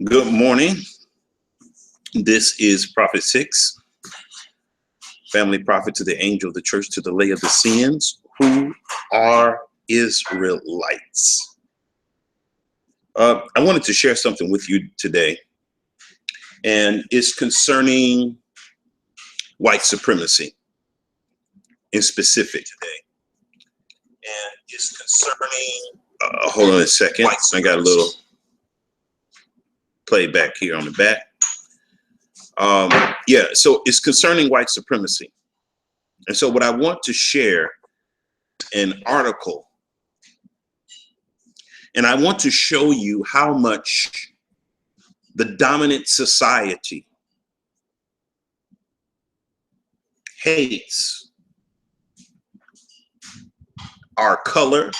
Good morning. This is Prophet 6, family prophet to the angel of the church, to the lay of the sins, who are Israelites. I wanted to share something with you today, and it's concerning white supremacy in specific today. And it's concerning, hold on a second, I got a little playback here on the back. So it's concerning white supremacy. And so what I want to share an article, and I want to show you how much the dominant society hates our color.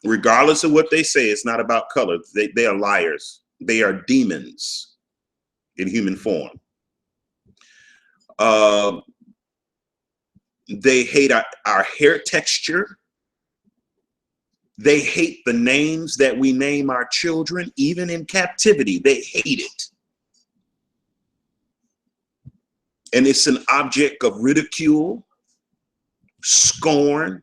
Regardless of what they say, it's not about color. They are liars. They are demons in human form. They hate our hair texture. They hate the names that we name our children, even in captivity. They hate it. And it's an object of ridicule, scorn.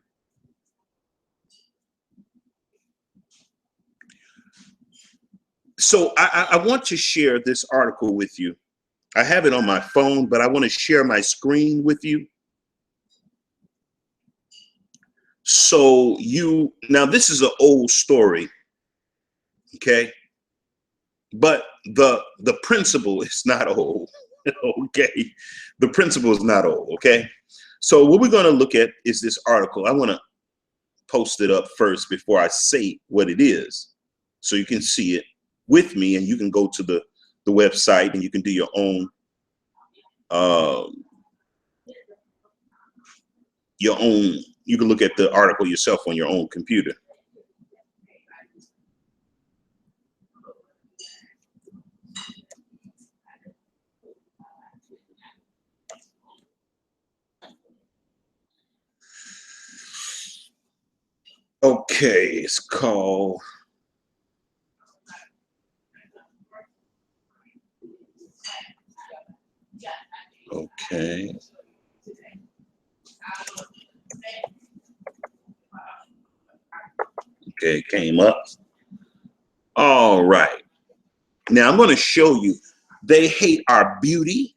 So I want to share this article with you. I have it on my phone, but I want to share my screen with you. So now this is an old story, okay? But the principle is not old, okay? The principle is not old, okay? So what we're going to look at is this article. I want to post it up first before I say what it is, so you can see it with me, and you can go to the website and you can do your own you can look at the article yourself on your own computer. Okay, it's called Okay, it came up. All right. Now I'm going to show you. They hate our beauty.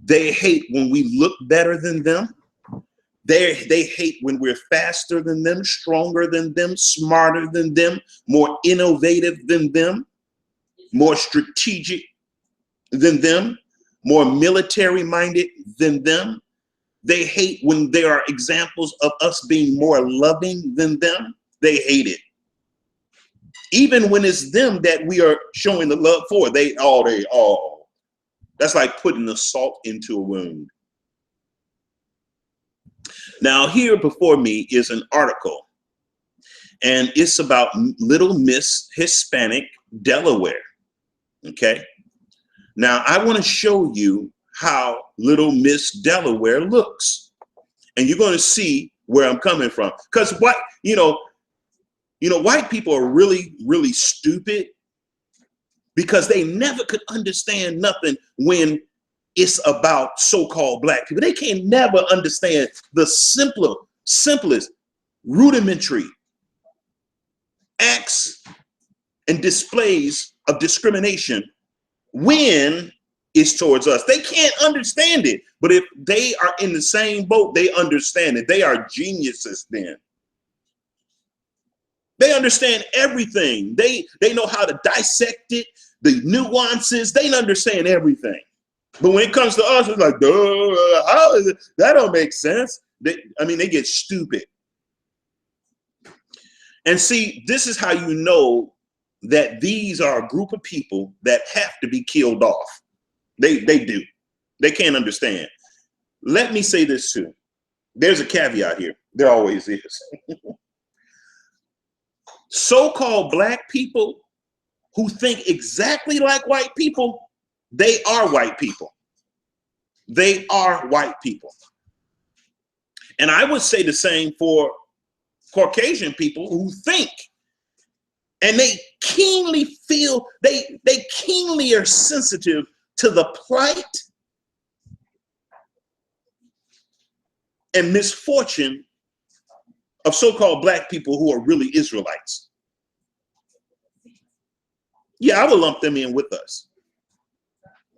They hate when we look better than them. They hate when we're faster than them, stronger than them, smarter than them, more innovative than them, more strategic than them, more military minded than them. They hate when there are examples of us being more loving than them. They hate it. Even when it's them that we are showing the love for, that's like putting the salt into a wound. Now here before me is an article, and it's about Little Miss Hispanic Delaware. Okay. Now I want to show you how Little Miss Delaware looks, and you're going to see where I'm coming from. Because white people are really, really stupid, because they never could understand nothing when it's about so-called black people. They can never understand the simplest, rudimentary acts and displays of discrimination when it's towards us. They can't understand it. But if they are in the same boat, they understand it. They are geniuses then. They understand everything. They know how to dissect it, the nuances. They understand everything. But when it comes to us, it's like, duh, how is it? That don't make sense. They get stupid. And see, this is how you know that these are a group of people that have to be killed off. They do. They can't understand. Let me say this too. There's a caveat here. There always is. So-called black people who think exactly like white people, they are white people. They are white people. And I would say the same for Caucasian people who think And they keenly feel, they keenly are sensitive to the plight and misfortune of so-called black people who are really Israelites. Yeah, I would lump them in with us.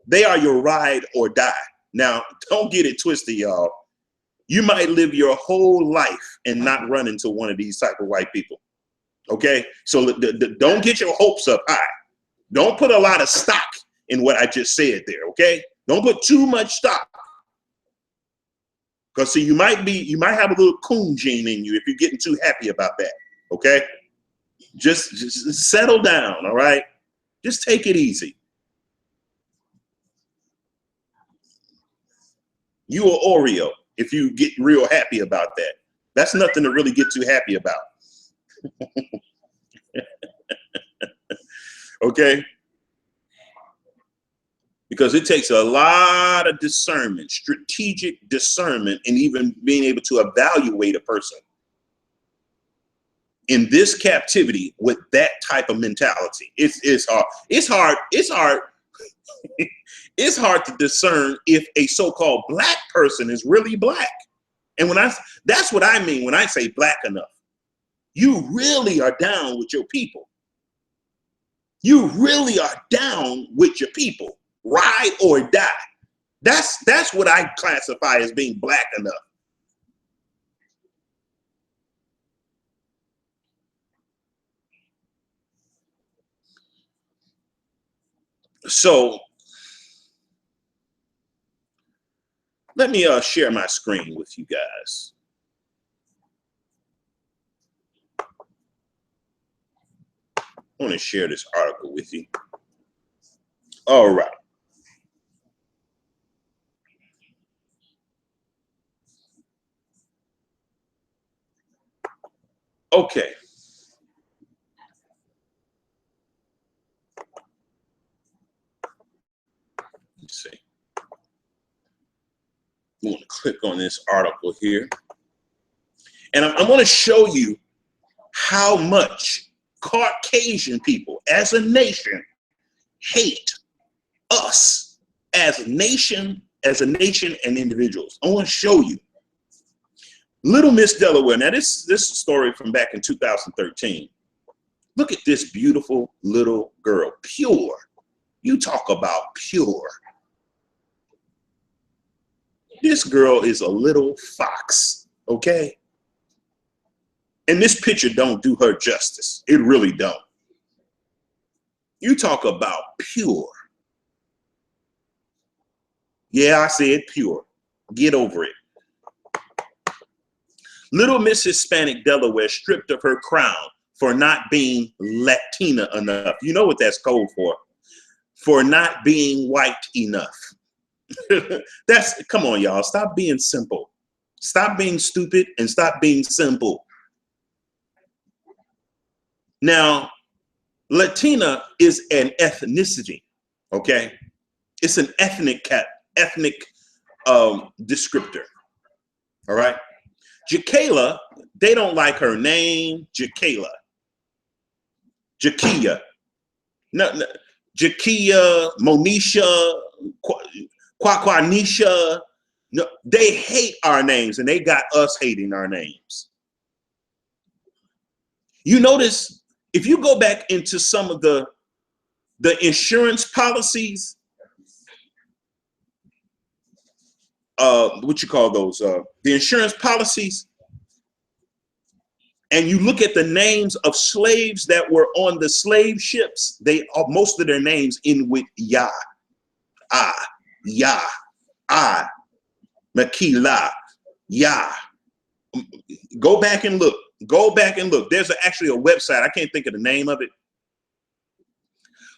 They are your ride or die. Now, don't get it twisted, y'all. You might live your whole life and not run into one of these type of white people. Okay, so don't get your hopes up high. Don't put a lot of stock in what I just said there. Okay, don't put too much stock, because see, you might have a little coon gene in you if you're getting too happy about that. Okay, just settle down. All right, just take it easy. You are Oreo if you get real happy about that. That's nothing to really get too happy about. Okay, because it takes a lot of discernment, strategic discernment, and even being able to evaluate a person in this captivity with that type of mentality. It's hard. It's hard to discern if a so-called black person is really black. And that's what I mean when I say black enough. You really are down with your people. You really are down with your people. Ride or die. That's what I classify as being black enough. So let me share my screen with you guys. I want to share this article with you. All right. Okay. Let's see. I'm going to click on this article here. And I'm going to show you how much Caucasian people as a nation hate us as a nation and individuals. I want to show you. Little Miss Delaware. Now this story from back in 2013. Look at this beautiful little girl, pure. You talk about pure. This girl is a little fox, okay? And this picture don't do her justice. It really don't. You talk about pure. Yeah, I said pure. Get over it. Little Miss Hispanic Delaware stripped of her crown for not being Latina enough. You know what that's code for? For not being white enough. Come on, y'all. Stop being simple. Stop being stupid and stop being simple. Now, Latina is an ethnicity, okay? It's an ethnic descriptor, all right? Jakayla, they don't like her name, Jakayla. Jakia. No, Jakia, Monisha, Quaquanisha. No, they hate our names and they got us hating our names. You notice, if you go back into some of the insurance policies, what you call those, the insurance policies, and you look at the names of slaves that were on the slave ships, most of their names end with Ya, Ya, Makila, Ya. Go back and look. Go back and look. There's actually a website, I can't think of the name of it,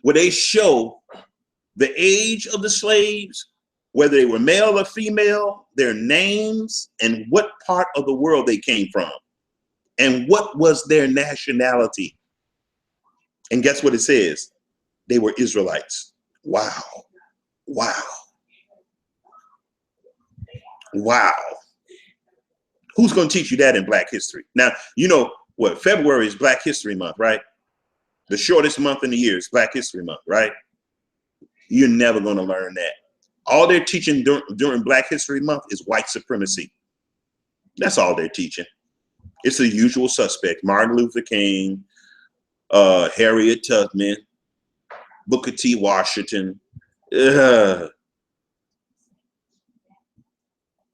where they show the age of the slaves, whether they were male or female, their names, and what part of the world they came from, and what was their nationality. And guess what it says? They were Israelites. Wow. Wow. Wow. Who's going to teach you that in Black history? Now, you know what? February is Black History Month, right? The shortest month in the year is Black History Month, right? You're never going to learn that. All they're teaching during Black History Month is white supremacy. That's all they're teaching. It's the usual suspect: Martin Luther King, Harriet Tubman, Booker T. Washington.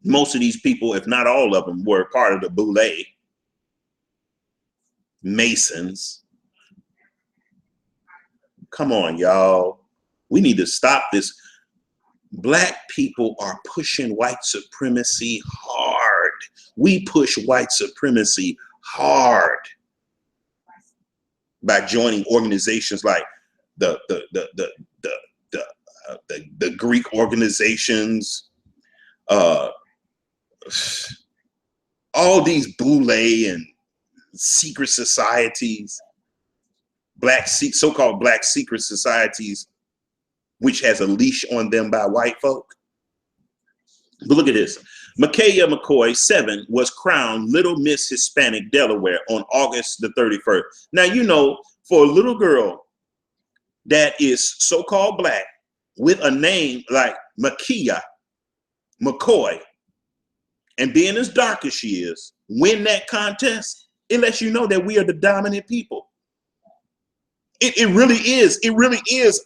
Most of these people, if not all of them, were part of the Boule. Masons. Come on, y'all. We need to stop this. Black people are pushing white supremacy hard. We push white supremacy hard by joining organizations like the Greek organizations, all these Boule and secret societies, so-called black secret societies, which has a leash on them by white folk. But look at this. Micaiah McCoy, 7, was crowned Little Miss Hispanic Delaware on August the 31st. Now, you know, for a little girl that is so-called black with a name like Micaiah McCoy, and being as dark as she is, win that contest, it lets you know that we are the dominant people. It really is. It really is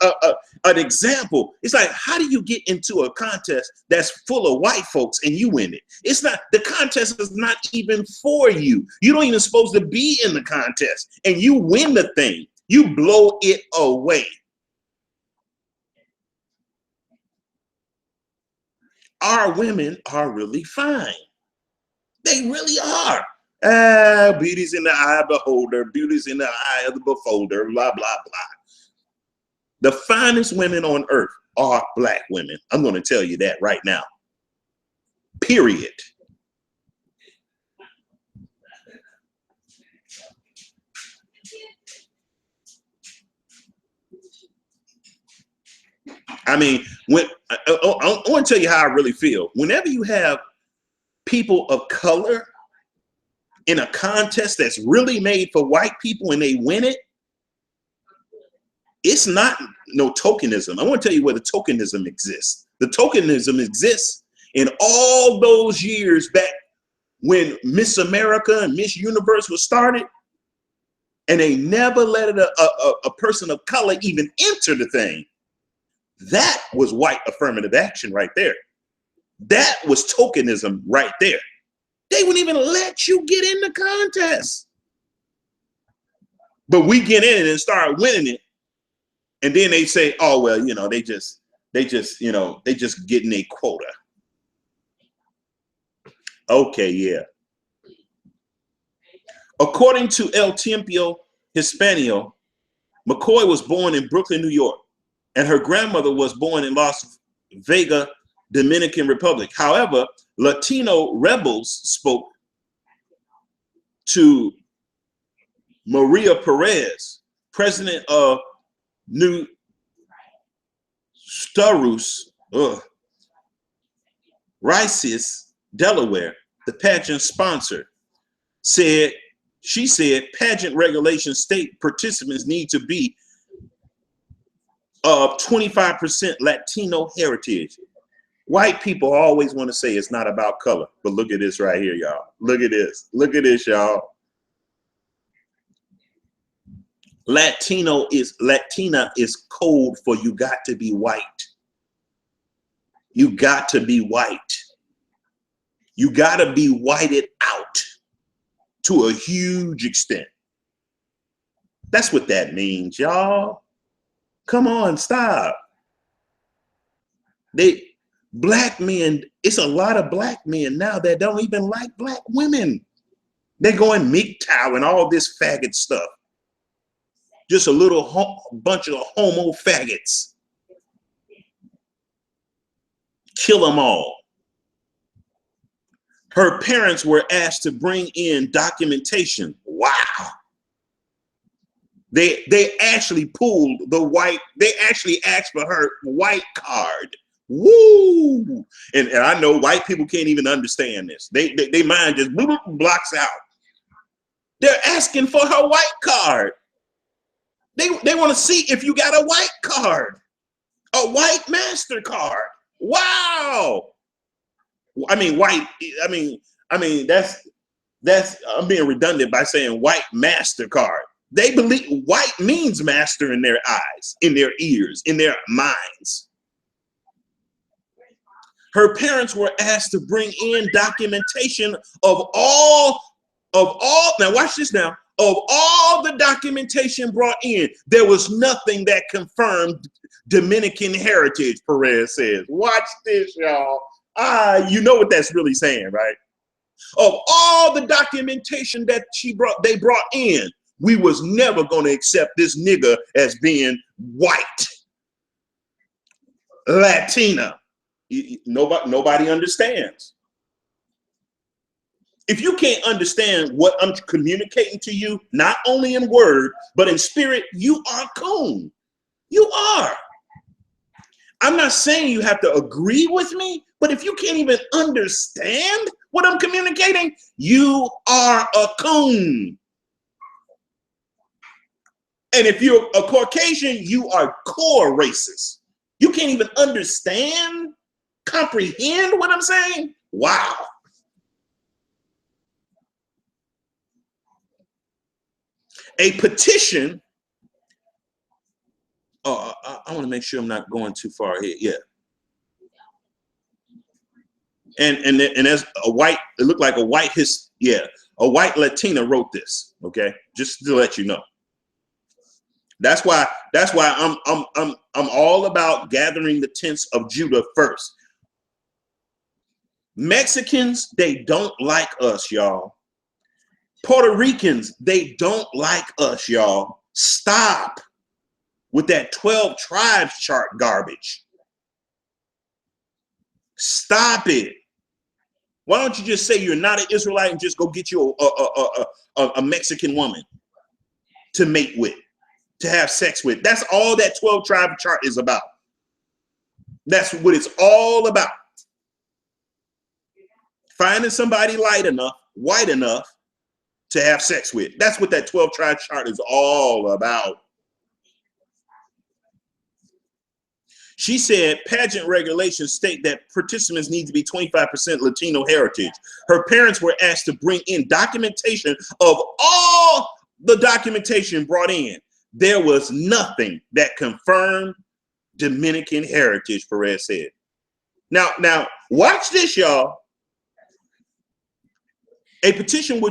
an example. It's like, how do you get into a contest that's full of white folks and you win it? It's not, the contest is not even for you. You don't even supposed to be in the contest, and you win the thing. You blow it away. Our women are really fine. They really are. Beauty's in the eye of the beholder, beauty's in the eye of the beholder, blah, blah, blah. The finest women on earth are black women. I'm going to tell you that right now. Period. I mean, when I want to tell you how I really feel. Whenever you have people of color in a contest that's really made for white people and they win it, it's not no tokenism. I want to tell you where the tokenism exists. The tokenism exists in all those years back when Miss America and Miss Universe was started, and they never let a person of color even enter the thing. That was white affirmative action right there. That was tokenism right there. They wouldn't even let you get in the contest. But we get in it and start winning it. And then they say, oh, well, you know, they just getting a quota. Okay, yeah. According to El Tiempo Hispanio, McCoy was born in Brooklyn, New York, and her grandmother was born in Las Vegas, Dominican Republic. However, Latino rebels spoke to Maria Perez, president of New Starus, Rices, Delaware, the pageant sponsor, she said pageant regulation state participants need to be of 25% Latino heritage. White people always want to say it's not about color, but look at this right here, y'all. Look at this. Look at this, y'all. Latina is code for you got to be white. You got to be white. You got to be whited out to a huge extent. That's what that means, y'all. Come on, stop. Black men, it's a lot of black men now that don't even like black women. They're going MGTOW and all this faggot stuff. Just a little bunch of homo faggots. Kill them all. Her parents were asked to bring in documentation. Wow. They actually pulled the white, they actually asked for her white card. Woo! And I know white people can't even understand this. They mind just blocks out. They're asking for her white card. They want to see if you got a white card, a white MasterCard. Wow. I mean, white. I mean, that's I'm being redundant by saying white MasterCard. They believe white means master in their eyes, in their ears, in their minds. Her parents were asked to bring in documentation of all, now watch this now, of all the documentation brought in, there was nothing that confirmed Dominican heritage, Perez says. Watch this, y'all. You know what that's really saying, right? Of all the documentation that they brought in, we was never going to accept this nigga as being white, Latina. Nobody understands. If you can't understand what I'm communicating to you, not only in word, but in spirit, you are coon. You are. I'm not saying you have to agree with me, but if you can't even understand what I'm communicating, you are a coon. And if you're a Caucasian, you are core racist. You can't even understand, comprehend what I'm saying? Wow. A petition, I want to make sure I'm not going too far ahead. Yeah. And as a white, it looked like a white a white Latina wrote this, okay? Just to let you know. That's why I'm all about gathering the tents of Judah first. Mexicans, they don't like us, y'all. Puerto Ricans, they don't like us, y'all. Stop with that 12 tribes chart garbage. Stop it. Why don't you just say you're not an Israelite and just go get you a Mexican woman to mate with, to have sex with? That's all that 12 tribe chart is about. That's what it's all about. Finding somebody light enough, white enough to have sex with. That's what that 12 tribe chart is all about. She said pageant regulations state that participants need to be 25% Latino heritage. Her parents were asked to bring in documentation of all the documentation brought in. There was nothing that confirmed Dominican heritage, Perez said. Now watch this, y'all. A petition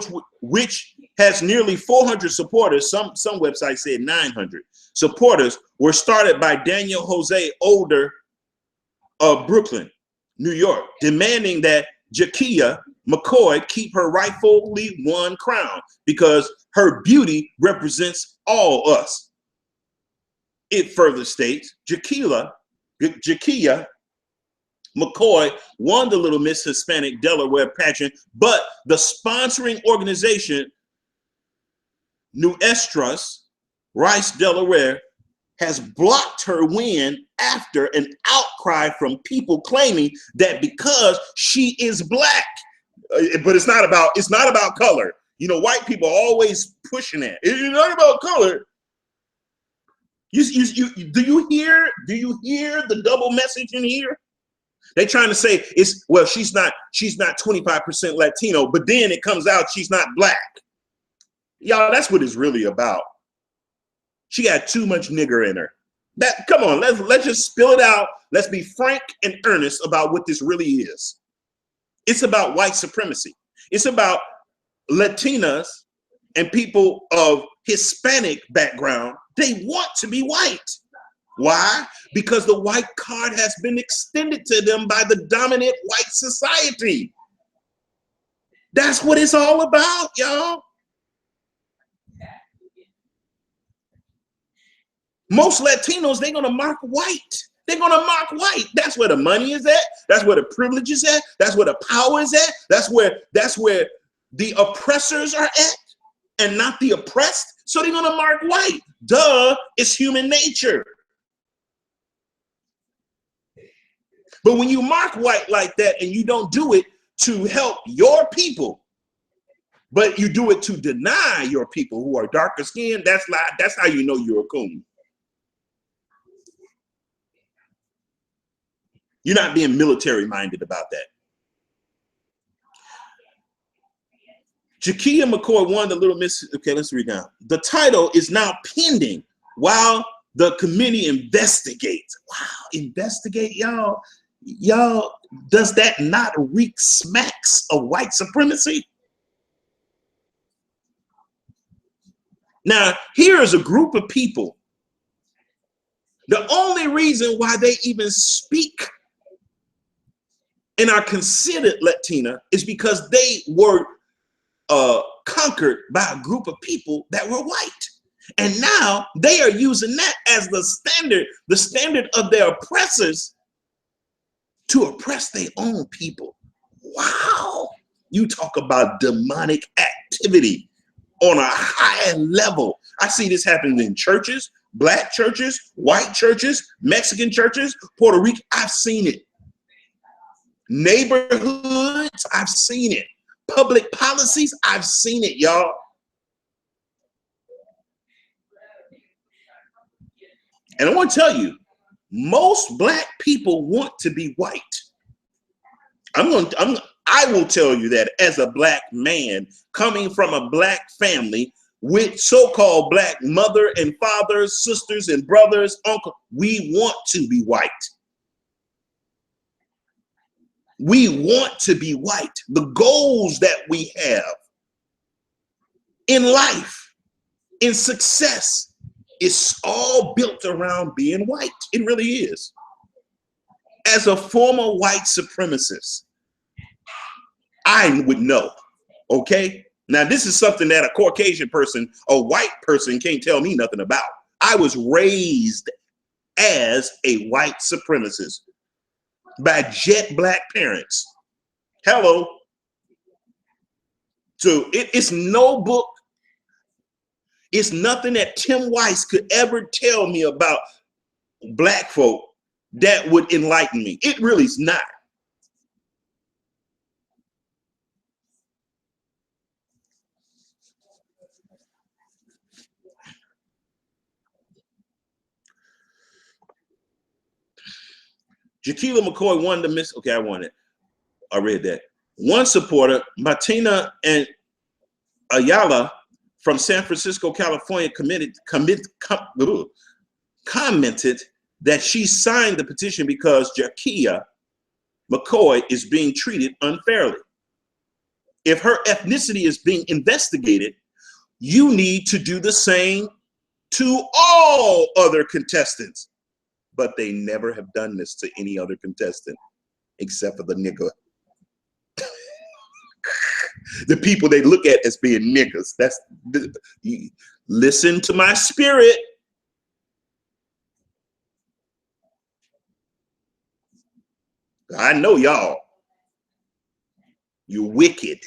which has nearly 400 supporters, some websites said 900 supporters, were started by Daniel Jose Older of Brooklyn, New York, demanding that Jakia McCoy keep her rightfully won crown because her beauty represents all us. It further states, Jakia McCoy won the Little Miss Hispanic Delaware pageant, but the sponsoring organization, Nuestras Rice Delaware, has blocked her win after an outcry from people claiming that because she is black. But it's not about color. You know, white people are always pushing that. It's not about color. Do you hear the double message in here? They trying to say she's not 25% Latino, but then it comes out she's not black. Y'all, that's what it's really about. She got too much nigger in her. Come on, let's just spill it out. Let's be frank and earnest about what this really is. It's about white supremacy. It's about Latinas and people of Hispanic background. They want to be white. Why? Because the white card has been extended to them by the dominant white society. That's what it's all about, y'all. Most Latinos, they're gonna mark white. They're gonna mark white. That's where the money is at. That's where the privilege is at. That's where the power is at. That's where the oppressors are at and not the oppressed. So they're gonna mark white. Duh, it's human nature. But when you mark white like that and you don't do it to help your people, But you do it to deny your people who are darker skinned. That's how you know you're a coon. You're not being military minded about that. Jakia McCoy won the Little Miss. Okay, let's read down. The title is now pending while the committee investigates. Wow, investigate, y'all. Y'all, does that not reek smacks of white supremacy? Now, here is a group of people. The only reason why they even speak and are considered Latina is because they were conquered by a group of people that were white. And now they are using that as the standard of their oppressors to oppress their own people. Wow. You talk about demonic activity on a high level. I see this happening in churches, black churches, white churches, Mexican churches, Puerto Rico. I've seen it. Neighborhoods, I've seen it. Public policies, I've seen it, y'all. And I want to tell you, most black people want to be white. I will tell you that as a black man coming from a black family with so-called black mother and fathers, sisters and brothers, uncle, we want to be white. We want to be white. The goals that we have in life, in success, is all built around being white. It really is. As a former white supremacist, I would know, okay? Now, this is something that a Caucasian person, a white person can't tell me nothing about. I was raised as a white supremacist by jet black parents. Hello. So it's no book. It's nothing that Tim Weiss could ever tell me about black folk that would enlighten me. It really is not. Jaquila McCoy won the Miss. Okay, I won it. I read that. One supporter, Martina and Ayala from San Francisco, California, commented that she signed the petition because Jaquila McCoy is being treated unfairly. If her ethnicity is being investigated, you need to do the same to all other contestants. But they never have done this to any other contestant except for the nigger. The people they look at as being niggas. Listen to my spirit. I know y'all. You're wicked.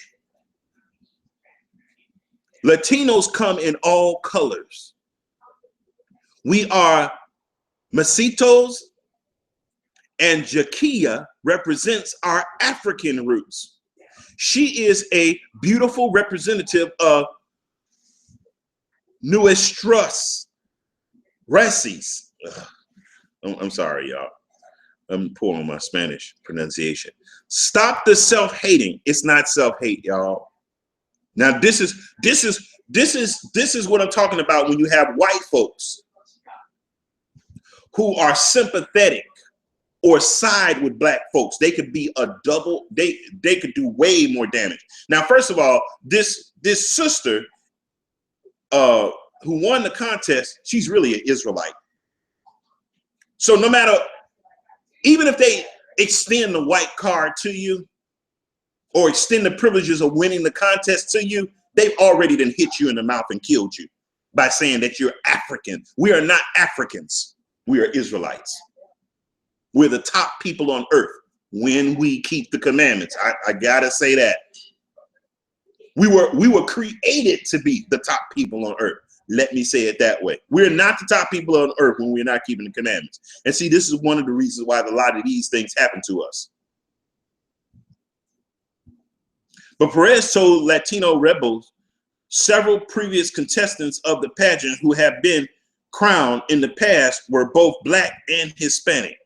Latinos come in all colors. We are mestizos, and Jaquila represents our African roots. She is a beautiful representative of nuestras raíces. I'm sorry, y'all. I'm poor on my Spanish pronunciation. Stop the self-hating. It's not self-hate, y'all. Now this is what I'm talking about when you have white folks who are sympathetic or side with black folks. They could be a double, they could do way more damage. Now, first of all, this sister who won the contest, she's really an Israelite. So no matter, even if they extend the white card to you or extend the privileges of winning the contest to you, they've already done hit you in the mouth and killed you by saying that you're African. We are not Africans. We are Israelites. We're the top people on earth when we keep the commandments. I gotta say that. We were created to be the top people on earth. Let me say it that way. We're not the top people on earth when we're not keeping the commandments. And see, this is one of the reasons why a lot of these things happen to us. But Perez told Latino rebels several previous contestants of the pageant who have been crowned in the past were both Black and Hispanic.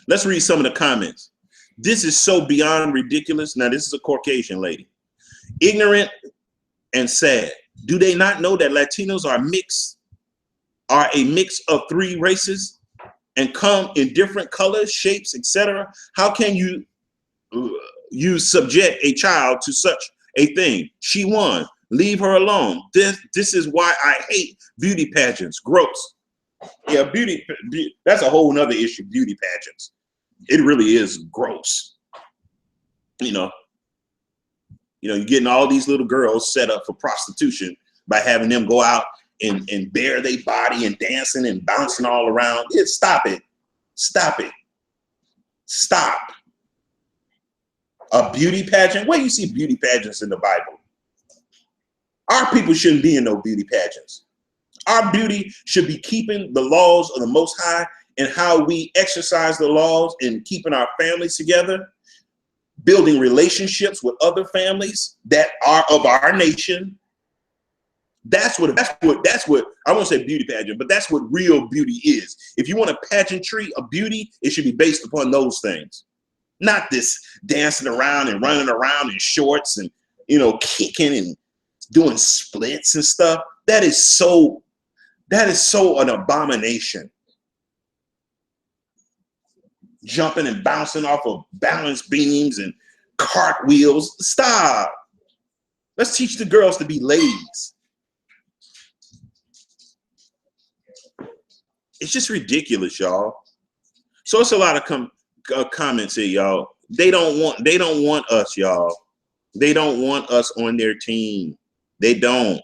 Let's read some of the comments. This is so beyond ridiculous. Now, this is a Caucasian lady. Ignorant and sad. Do they not know that Latinos are a mix of 3 races and come in different colors, shapes, etc.? How can you subject a child to such a thing? She won. Leave her alone. This is why I hate beauty pageants. Gross. Yeah, beauty that's a whole nother issue, beauty pageants. It really is gross. You're getting all these little girls set up for prostitution by having them go out and bare their body and dancing and bouncing all around. Stop it. Stop it. Stop. A beauty pageant? Where do you see beauty pageants in the Bible? Our people shouldn't be in no beauty pageants. Our beauty should be keeping the laws of the Most High and how we exercise the laws and keeping our families together, building relationships with other families that are of our nation. That's what I won't say beauty pageant, but that's what real beauty is. If you want a pageantry of beauty, it should be based upon those things. Not this dancing around and running around in shorts and, kicking and doing splits and stuff. That is so an abomination. Jumping and bouncing off of balance beams and cartwheels. Stop. Let's teach the girls to be ladies. It's just ridiculous, y'all. So it's a lot of comments here, y'all. They don't want us, y'all. They don't want us on their team. They don't.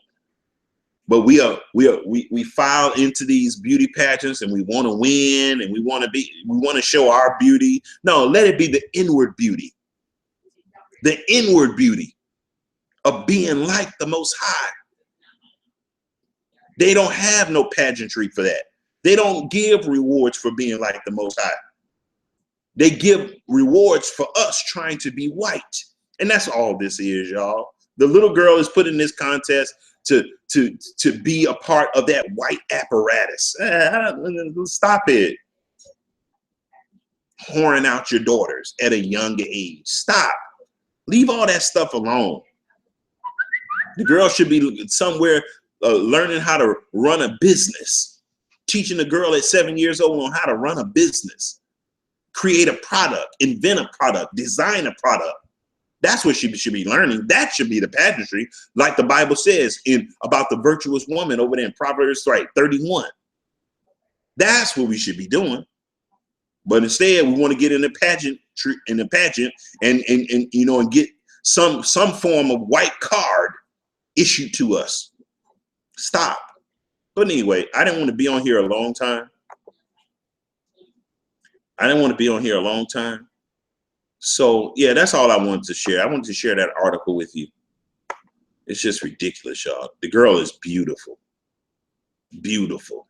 But we file into these beauty pageants and we want to win and we want to show our beauty. No, let it be the inward beauty. The inward beauty of being like the Most High. They don't have no pageantry for that. They don't give rewards for being like the Most High. They give rewards for us trying to be white. And that's all this is, y'all. The little girl is put in this contest to be a part of that white apparatus. Stop it. Whoring out your daughters at a younger age. Stop. Leave all that stuff alone. The girl should be somewhere learning how to run a business. Teaching a girl at 7 years old on how to run a business. Create a product, invent a product, design a product. That's what she should be learning. That should be the pageantry, like the Bible says about the virtuous woman over there in Proverbs 31. That's what we should be doing. But instead, we want to get in the pageant and get some form of white card issued to us. Stop. But anyway, I didn't want to be on here a long time. So yeah, that's all I wanted to share. I wanted to share that article with you. It's just ridiculous, y'all. The girl is beautiful. Beautiful.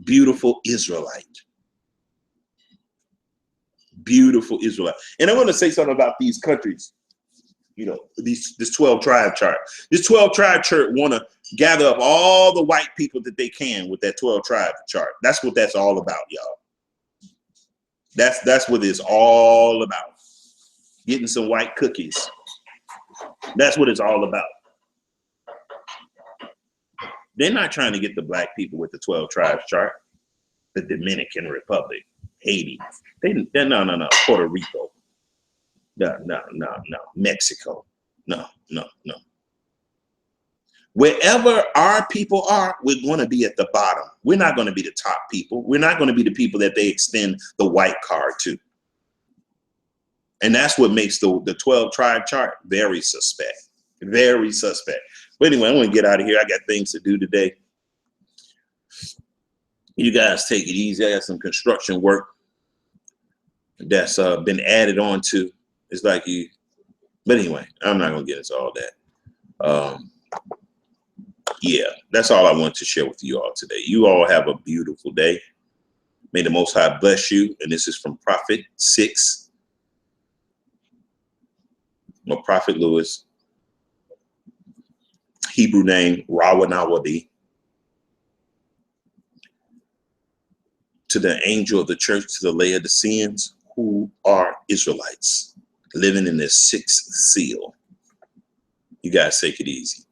Beautiful Israelite. Beautiful Israelite. And I want to say something about these countries. This 12 tribe chart. This 12 tribe chart want to gather up all the white people that they can with that 12 tribe chart. That's what that's all about, y'all. That's what it's all about. Getting some white cookies. That's what it's all about. They're not trying to get the black people with the 12 tribes chart. The Dominican Republic, Haiti. No. Puerto Rico. No. Mexico. No. Wherever our people are, we're going to be at the bottom. We're not going to be the top people. We're not going to be the people that they extend the white card to. And that's what makes the 12 tribe chart very suspect. Very suspect. But anyway, I'm going to get out of here. I got things to do today. You guys take it easy. I got some construction work that's been added on to. It's like you. But anyway, I'm not going to get into all that. Yeah, that's all I want to share with you all today. You all have a beautiful day. May the Most High bless you. And this is from Prophet 6, or Prophet Lewis, Hebrew name Rawanawadi, to the angel of the church, to the Laodiceans, who are Israelites living in the sixth seal. You guys take it easy.